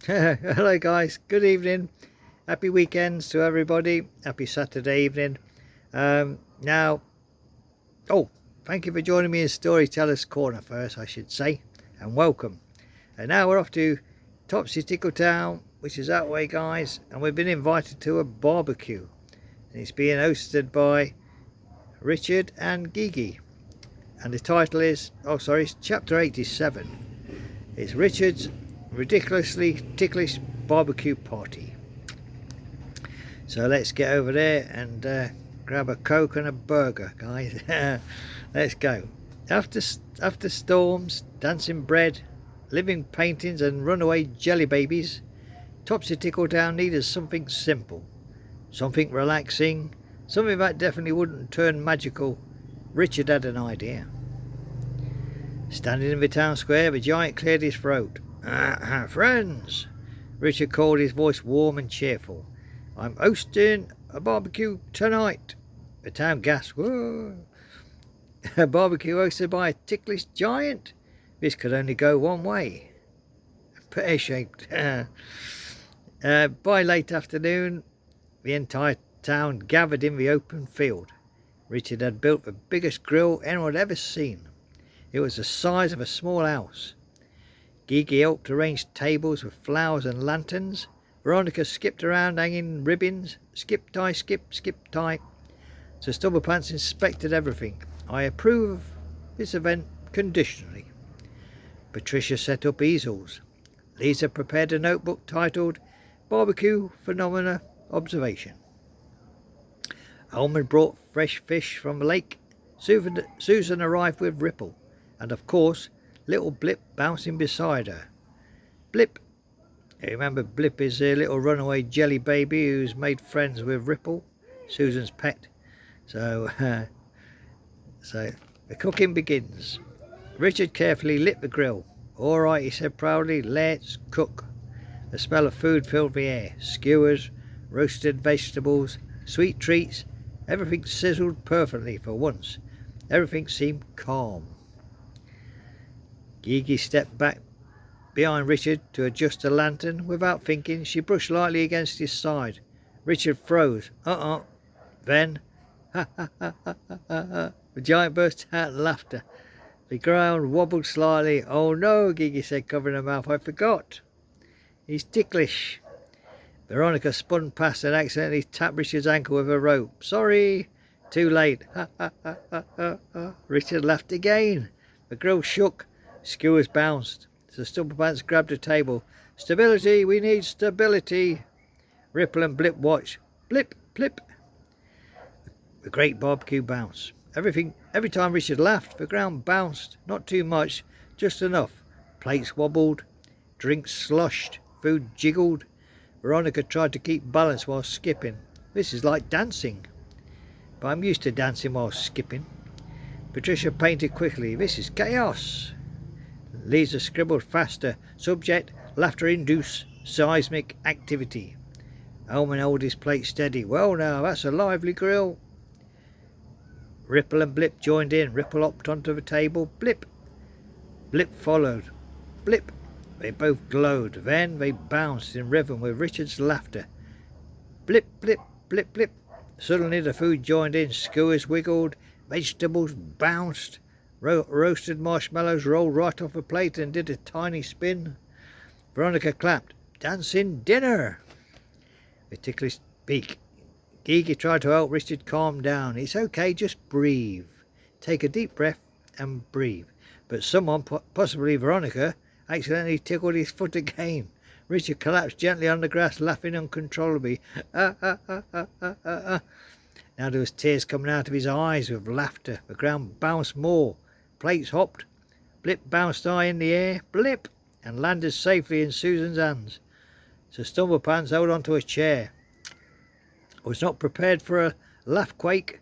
Hello guys, good evening, happy weekends to everybody, happy Saturday evening. Now, thank you for joining me in Storyteller's Corner first, I should say, and welcome. And now we're off to Topsy Tickletown, which is that way guys, and we've been invited to a barbecue, and it's being hosted by Richard and Gigi, and the title is, it's chapter 87. It's Richard's Ridiculously Ticklish Barbecue Party. So let's get over there and grab a Coke and a burger, guys. Let's go. After storms, dancing bread, living paintings and runaway jelly babies, Topsy Tickletown needed something simple, something relaxing, something that definitely wouldn't turn magical. Richard had an idea. Standing in the town square, the giant cleared his throat. Friends, Richard called, his voice warm and cheerful. I'm hosting a barbecue tonight. The town gasped. Whoa. A barbecue hosted by a ticklish giant? This could only go one way. Pear-shaped. By late afternoon, the entire town gathered in the open field. Richard had built the biggest grill anyone had ever seen. It was the size of a small house. Gigi helped arrange tables with flowers and lanterns. Veronica skipped around hanging ribbons. Skip, tie, skip, skip, tie. So Stubblepants inspected everything. I approve of this event conditionally. Patricia set up easels. Lisa prepared a notebook titled Barbecue Phenomena Observation. Almond brought fresh fish from the lake. Susan arrived with Ripple. And of course, little Blip bouncing beside her. Blip. You remember Blip is a little runaway jelly baby who's made friends with Ripple, Susan's pet. So the cooking begins. Richard carefully lit the grill. All right, he said proudly, let's cook. The smell of food filled the air. Skewers, roasted vegetables, sweet treats. Everything sizzled perfectly for once. Everything seemed calm. Gigi stepped back behind Richard to adjust the lantern. Without thinking, she brushed lightly against his side. Richard froze. Then, ha ha ha ha ha ha. The giant burst out in laughter. The ground wobbled slightly. Oh no, Gigi said, covering her mouth. I forgot. He's ticklish. Veronica spun past and accidentally tapped Richard's ankle with her rope. Sorry. Too late. Ha ha ha ha ha ha. Richard laughed again. The grill shook. Skewers bounced. So Stubblepants grabbed a table. Stability, we need stability. Ripple and Blip watched. Blip, blip. The great barbecue bounced. Every time Richard laughed, the ground bounced. Not too much, just enough. Plates wobbled, drinks sloshed, food jiggled. Veronica tried to keep balance while skipping. This is like dancing. But I'm used to dancing while skipping. Patricia painted quickly. This is chaos. Lisa scribbled faster. Subject, laughter-induced seismic activity. Elman held his plate steady. Well now, that's a lively grill. Ripple and Blip joined in. Ripple hopped onto the table. Blip. Blip followed. Blip. They both glowed. Then they bounced in rhythm with Richard's laughter. Blip, blip, blip, blip. Suddenly the food joined in. Skewers wiggled. Vegetables bounced. Roasted marshmallows rolled right off a plate and did a tiny spin. Veronica clapped. Dancing dinner! With ticklish beak. Gigi tried to help Richard calm down. It's okay, just breathe. Take a deep breath and breathe. But someone, possibly Veronica, accidentally tickled his foot again. Richard collapsed gently on the grass, laughing uncontrollably. Now there was tears coming out of his eyes with laughter. The ground bounced more. Plates hopped. Blip bounced high in the air. Blip! And landed safely in Susan's hands. So Stubblepants held onto a chair. I was not prepared for a laugh quake.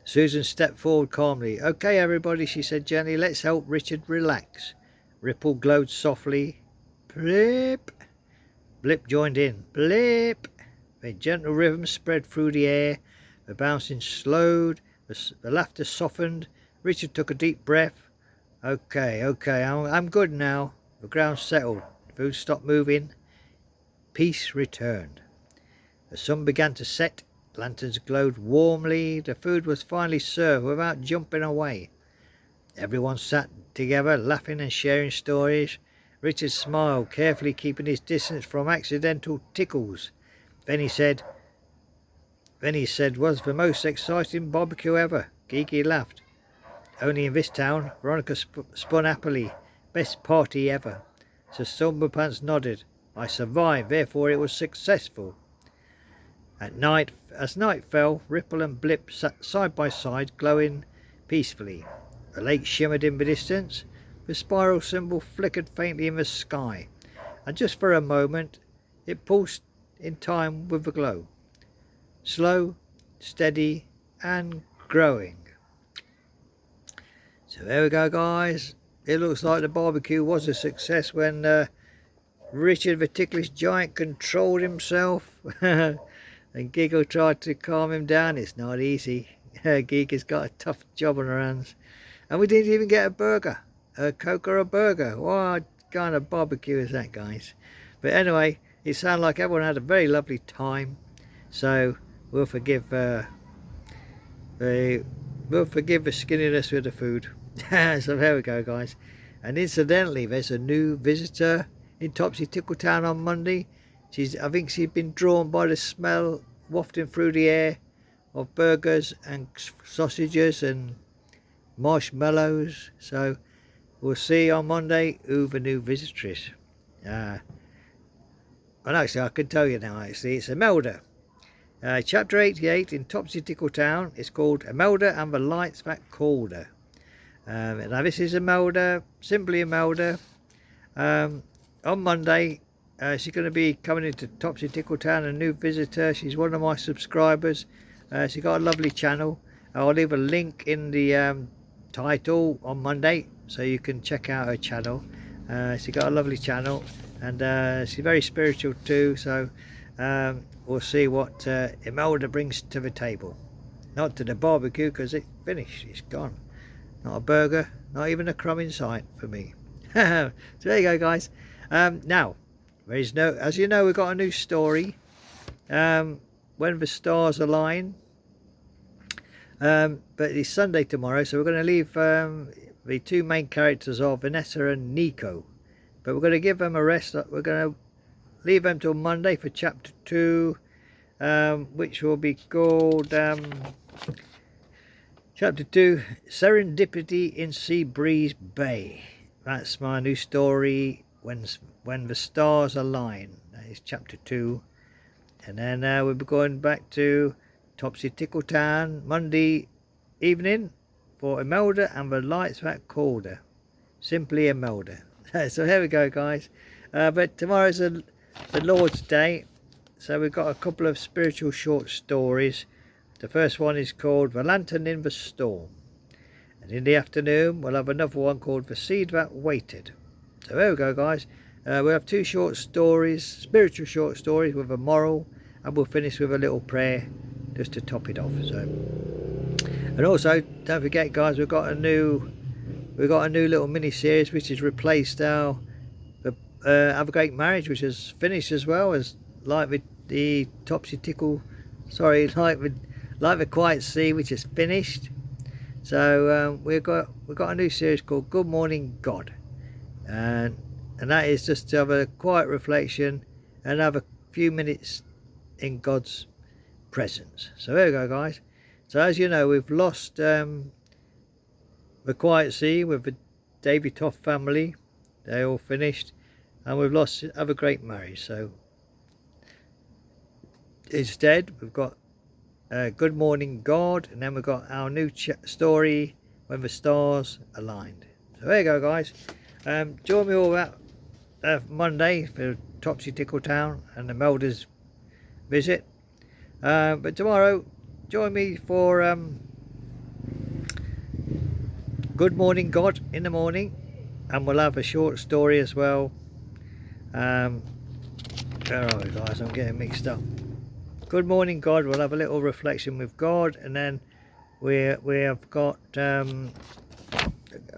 Susan stepped forward calmly. Okay, everybody, she said gently, let's help Richard relax. Ripple glowed softly. Blip! Blip joined in. Blip! A gentle rhythm spread through the air. The bouncing slowed. The laughter softened. Richard took a deep breath. Okay, I'm good now. The ground settled. Food stopped moving. Peace returned. The sun began to set. Lanterns glowed warmly. The food was finally served without jumping away. Everyone sat together, laughing and sharing stories. Richard smiled, carefully keeping his distance from accidental tickles. Then he said, was the most exciting barbecue ever. Geeky laughed. Only in this town. Veronica spun happily. Best party ever. Sir Silverpants nodded. I survived, therefore it was successful. At night, as night fell, Ripple and Blip sat side by side, glowing peacefully. The lake shimmered in the distance. The spiral symbol flickered faintly in the sky, and just for a moment it pulsed in time with the glow. Slow, steady, and growing. So there we go, guys. It looks like the barbecue was a success when Richard the Ticklish Giant controlled himself and Giggle tried to calm him down. It's not easy. Geek has got a tough job on her hands. And we didn't even get a burger. A Coke or a burger. What kind of barbecue is that, guys? But anyway, it sounded like everyone had a very lovely time. So we'll forgive the skinniness with the food. So there we go, guys. And incidentally, there's a new visitor in Topsy Tickle Town on Monday. I think she's been drawn by the smell wafting through the air of burgers and sausages and marshmallows. So we'll see on Monday who the new visitor is. And actually, I can tell you now, actually, it's Imelda. Chapter 88 in Topsy Tickle Town is called Imelda and the Lights That Called Her. Now this is Imelda, simply Imelda. On Monday, she's going to be coming into Topsy Tickle Town, a new visitor. She's one of my subscribers. She's got a lovely channel. I'll leave a link in the title on Monday so you can check out her channel. She's got a lovely channel, and she's very spiritual too. So we'll see what Imelda brings to the table. Not to the barbecue, because it's finished, it's gone. Not a burger, not even a crumb in sight for me. So there you go, guys. Now, there is no, as you know, we've got a new story. When the Stars Align. But it's Sunday tomorrow, so we're going to leave the two main characters of Vanessa and Nico. But we're going to give them a rest. We're going to leave them till Monday for chapter 2, which will be called chapter 2, Serendipity in Seabreeze Bay. That's my new story, when the Stars Align. That is chapter 2. And then we'll be going back to Topsy Tickle Town Monday evening for Imelda and the Lights That Called Her. Simply Imelda. So here we go, guys. But tomorrow's the Lord's Day, so we've got a couple of spiritual short stories. The first one is called The Lantern in the Storm, and in the afternoon we'll have another one called The Seed That Waited. So there we go, guys. We'll have two short stories, spiritual short stories with a moral, and we'll finish with a little prayer just to top it off. So, and also don't forget, guys, we've got a new little mini series which has replaced our Have a Great Marriage, which has finished, as well as like the Topsy Tickle, sorry, like the Quiet Sea, which is finished. So we've got a new series called Good Morning God, and that is just to have a quiet reflection and have a few minutes in God's presence. So there we go, guys. So as you know, we've lost the Quiet Sea with the Davy Toff family. They all finished, and we've lost Have a Great Marriage. So instead we've got Good Morning God, and then we've got our new story, When the Stars Aligned. So there you go, guys. Join me all that Monday for Topsy Tickle Town and the Melder's visit. But tomorrow, join me for Good Morning God in the morning, and we'll have a short story as well. Where are we, guys? I'm getting mixed up. Good Morning God, we'll have a little reflection with God, and then we have got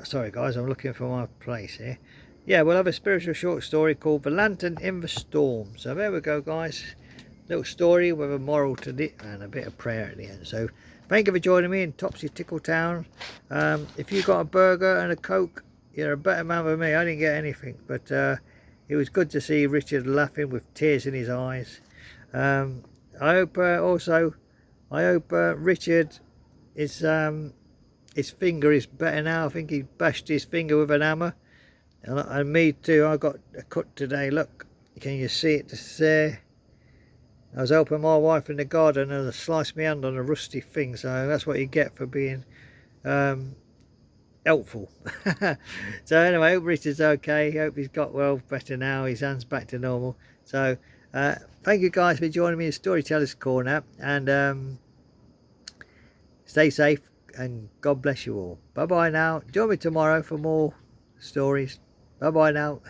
sorry, guys, I'm looking for my place here. yeah, we'll have a spiritual short story called The Lantern in the Storm. So there we go, guys. Little story with a moral to it and a bit of prayer at the end. So thank you for joining me in Topsy Tickle Town. If you got a burger and a Coke, you're a better man than me. I didn't get anything, but it was good to see Richard laughing with tears in his eyes. I hope Richard his finger is better now. I think he bashed his finger with an hammer, and me too. I got a cut today. Look, can you see it just there? I was helping my wife in the garden and I sliced my hand on a rusty thing, so that's what you get for being helpful. So anyway, I hope Richard's okay. Hope he's got well better now. His hand's back to normal. So thank you guys for joining me in Storyteller's Corner, and stay safe and God bless you all. Bye bye now. Join me tomorrow for more stories. Bye bye now.